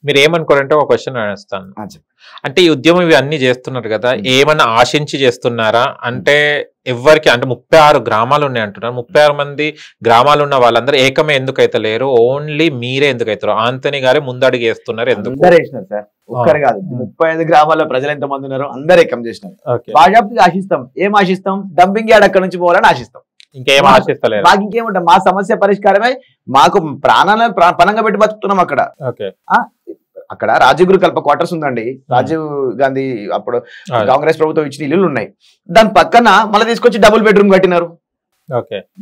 మీరు ఏమనుకోరంటే ఒక క్వశ్చన్ వేస్తాను. అంటే ఈ ఉద్యమం ఇవి అన్ని చేస్తున్నారు కదా, ఏమన్నా ఆశించి చేస్తున్నారా? అంటే ఎవరికి అంటే 36 గ్రామాలు ఉన్నాయి అంటున్నారు. 36 మంది గ్రామాలు ఉన్న వాళ్ళందరూ ఏకమే ఎందుకైతే లేరు? ఓన్లీ మీరే ఎందుకైతారు? ఆంటనీ గారే ముందడుగు వేస్తున్నారు ఎందుకు? సార్ ఒక్కరు కాదు, 35 గ్రామాల్లో ప్రజలు ఎంత మంది ఉన్నారు అందరూ ఏకం చేసినారు. బాజాప్తిగా ఆశిస్తాం. ఏం ఆశిస్తాం? డంపింగ్ యార్డ్ అక్కడ నుంచి పోవాలని ఆశిస్తాం. ఇంకేం ఆశిస్తలేదు. మాకు ఇంకేముంటాం? మా సమస్య పరిష్కారమే. మాకు ప్రాణాలను పణంగా పెట్టి బతుకుతున్నాం అక్కడ. అక్కడ రాజీవ్ గృహకల్ప క్వార్టర్స్ ఉందండి. రాజీవ్ గాంధీ అప్పుడు కాంగ్రెస్ ప్రభుత్వం ఇచ్చిన ఇల్లులు ఉన్నాయి. దాని పక్కన మళ్ళీ తీసుకొచ్చి డబుల్ బెడ్రూమ్ కట్టినారు.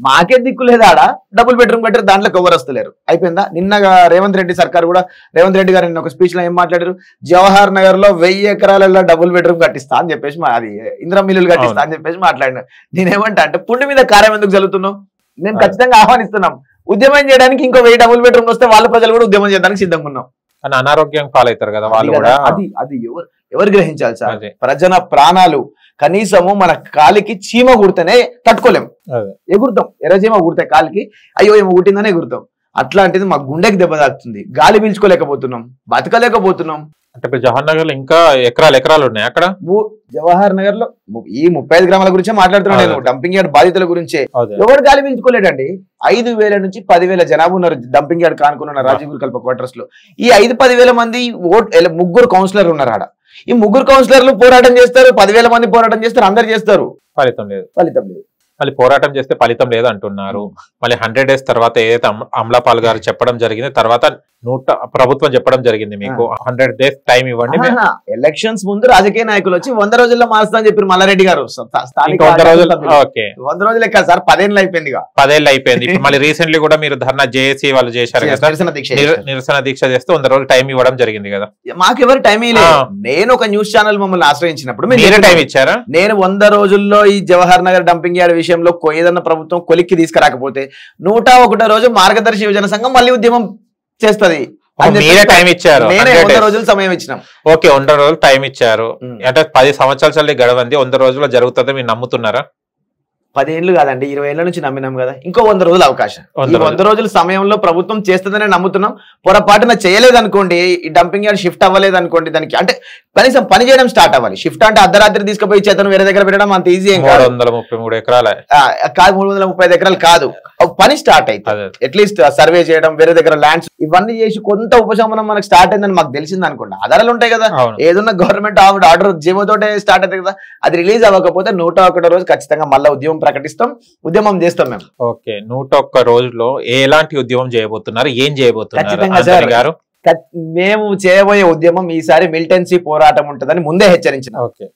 మాకే దిక్కు లేదా? ఆడ డబుల్ బెడ్రూమ్ కట్టారు, దాంట్లో కవర్ వస్తలేరు. అయిపోయిందా? నిన్నగా రేవంత్ రెడ్డి సర్కార్ కూడా, రేవంత్ రెడ్డి గారు నిన్న ఒక స్పీచ్ లో ఏం మాట్లాడారు? జవహర్ నగర్ లో 1000 ఎకరాలలో డబుల్ బెడ్రూమ్ కట్టిస్తా అని చెప్పేసి, అది ఇందిరా మిల్లులు కట్టిస్తా అని చెప్పేసి మాట్లాడినా. నేనేమంటా అంటే, పుండి మీద కారం ఎందుకు చల్లుతున్నావు? నేను ఖచ్చితంగా ఆహ్వానిస్తున్నాం. ఉద్యమం చేయడానికి ఇంకో 1000 డబుల్ బెడ్రూమ్ వస్తే వాళ్ళ ప్రజలు కూడా ఉద్యమం చేయడానికి సిద్ధంగా ఉన్నాం. అని అనారోగ్యం పాలవుతారు కదా వాళ్ళు కూడా. అది ఎవరు గ్రహించాలి సార్? ప్రజల ప్రాణాలు. కనీసము మన కాలికి చీమ కుడితేనే తట్టుకోలేం, ఎగురుతాం. ఎర్రచీమ కుడితే కాలికి అయ్యో ఏమో కుట్టిందనే ఎగురుతాం. అట్లాంటిది మా గుండెకి దెబ్బ తాకుతుంది. గాలి పీల్చుకోలేకపోతున్నాం, బతకలేకపోతున్నాం. అంటే ఇప్పుడు జవహర్ నగర్ లో ఇంకా ఎకరాలు ఉన్నాయి అక్కడ. జవహర్ నగర్ లో ఈ 35 గ్రామాల గురించే మాట్లాడుతున్నాను నేను. డంపింగ్ యార్డ్ బాధితుల గురించే. ఎవరు గాలి పీల్చుకోలేడండి. 5000 నుంచి 10,000 జనాభా ఉన్నారు డంపింగ్ యార్డ్ కానుకున్న రాజీవ్ గృహకల్ప క్వార్టర్స్ లో. ఈ 5-10,000 మంది 3 కౌన్సిలర్ ఉన్నారు ఆడ. ఈ 3 కౌన్సిలర్లు పోరాటం చేస్తారు, 10,000 మంది పోరాటం చేస్తారు, అందరు చేస్తారు, ఫలితం లేదు. మళ్ళీ పోరాటం చేస్తే ఫలితం లేదు అంటున్నారు. మళ్ళీ 100 days తర్వాత ఏదైతే అమలాపాల్ గారు చెప్పడం జరిగింది, తర్వాత ప్రభుత్వం చెప్పడం జరిగింది మీకు 100 days టైం ఇవ్వండి. ఎలక్షన్స్ ముందు రాజకీయ నాయకులు వచ్చి 100 రోజుల్లో మారుస్తా అని చెప్పారు మల్లారెడ్డి గారు. 100 రోజులు 100 రోజులే కాదు సార్, 10 ఏళ్ళు అయిపోయింది. 10 ఏళ్ళు అయిపోయింది. మళ్ళీ రీసెంట్లీ కూడా మీరు ధర్నా జేఏసీ వాళ్ళు చేశారు కదా, నిరసన దీక్ష చేస్తే 100 రోజులు టైం ఇవ్వడం జరిగింది కదా. మాకెవరు టైం ఇవ్వలేదు. నేను ఒక న్యూస్ ఛానల్ మమ్మల్ని ఆశ్రయించినప్పుడు మీరే టైం ఇచ్చారా? నేను 100 రోజుల్లో ఈ జవహర్ నగర్ డంపింగ్ యార్డ్ విషయంలో ఏదన్నా ప్రభుత్వం కొలిక్కి తీసుకురాకపోతే 101వ రోజు మార్గదర్శి యువజన సంఘం మళ్ళీ ఉద్యమం చేస్తుంది. మీరే టైం ఇచ్చారు. 100 రోజులు సమయం ఇచ్చినాం. ఓకే, 100 రోజులు టైం ఇచ్చారు. అంటే 10 సంవత్సరాల చల్లి గడవంది 100 రోజుల్లో జరుగుతుందో మీరు నమ్ముతున్నారా? 10 ఏళ్ళు కాదండి, 20 ఏళ్ల నుంచి నమ్మినాం కదా. ఇంకో 100 రోజులు అవకాశం. 100 రోజుల సమయంలో ప్రభుత్వం చేస్తుందనే నమ్ముతున్నాం. పొరపాటున చేయలేదనుకోండి, ఈ డంపింగ్ యార్డ్ షిఫ్ట్ అవ్వలేదు అనుకోండి, దానికి అంటే కనీసం పని చేయడం స్టార్ట్ అవ్వాలి. షిఫ్ట్ అంటే అర్ధరాత్రి తీసుకుపోయి చేతను వేరే దగ్గర పెట్టడం అంత ఈజీ ఏం కాదు. 333 ఎకరాలు కాదు, 335 ఎకరాలు కాదు. పని స్టార్ట్ అవుతుంది. అట్లీస్ట్ సర్వే చేయడం, వేరే దగ్గర ల్యాండ్స్ ఇవన్నీ చేసి కొంత ఉపశమనం మనకు స్టార్ట్ అయిందని మాకు తెలిసింది అనుకోండి. ఆధారాలు ఉంటాయి కదా, ఏదన్నా గవర్నమెంట్ ఆర్డర్ జీవోతోటే స్టార్ట్ అవుతుంది కదా. అది రిలీజ్ అవ్వకపోతే 101వ రోజు ఖచ్చితంగా మళ్ళీ ఉద్యమం ప్రకటిస్తాం, ఉద్యమం చేస్తాం మేము. ఓకే, 101 రోజులో ఎలాంటి ఉద్యమం చేయబోతున్నారు, ఏం చేయబోతున్నారు? మేము చేయబోయే ఉద్యమం ఈసారి మిలిటెన్సీ పోరాటం ఉంటుందని ముందే హెచ్చరించిన.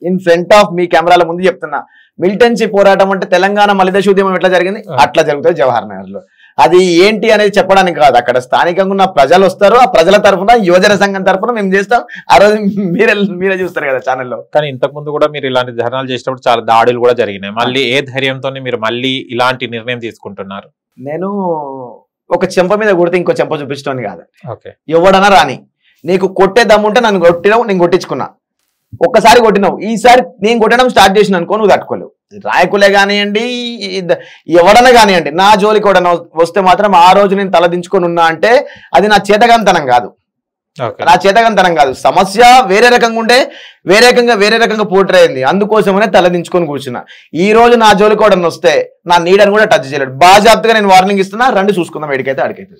ఇన్ ఫ్రంట్ ఆఫ్ మీ కెమెరాల ముందు చెప్తున్నా, మిలిటెన్సీ పోరాటం అంటే తెలంగాణ మలిదశ ఉద్యమం ఎట్లా జరిగింది అట్లా జరుగుతుంది జవహర్ నగర్ లో. అది ఏంటి అనేది చెప్పడానికి కాదు, అక్కడ స్థానికంగా ఉన్న ప్రజలు వస్తారు, ఆ ప్రజల తరఫున యువజన సంఘం తరఫున మేము చేస్తాం. ఆ రోజు మీరే చూస్తారు కదా ఛానల్లో. కానీ ఇంతకు ముందు కూడా మీరు ఇలాంటి ధర్నాలు చేసినప్పుడు చాలా దాడులు కూడా జరిగినాయి. మళ్ళీ ఏ ధైర్యంతో మీరు మళ్ళీ ఇలాంటి నిర్ణయం తీసుకుంటున్నారు? నేను ఒక చెంప మీద కొడితే ఇంకో చెంప చూపించడం కాదు. ఎవడన్నా రాని, నీకు కొట్టే దమ్ముంటే నన్ను కొట్టినావు, నేను కొట్టించుకున్నా. ఒక్కసారి కొట్టినావు, ఈసారి నేను కొట్టడం స్టార్ట్ చేసిన అనుకో, నువ్వు తట్టుకోలేవు. రాయకులే కానివ్వండి, ఎవడన్నా కానివ్వండి, నా జోలికి ఎవడన్నా వస్తే మాత్రం ఆ రోజు నేను తలదించుకొని ఉన్నా అంటే అది నా చేతగాంతనం కాదు. సమస్య వేరే రకంగా ఉంటే వేరే రకంగా పోర్ట్రే అయింది. అందుకోసమనే తలదించుకొని కూర్చున్నా. ఈ రోజు నా జోలికి ఎవడన్నా వస్తే నా నీడని కూడా టచ్ చేయలేడు. బాజాప్తగా నేను వార్నింగ్ ఇస్తున్నా, రండి చూసుకుందాం, ఎడికైతే అడికైతే.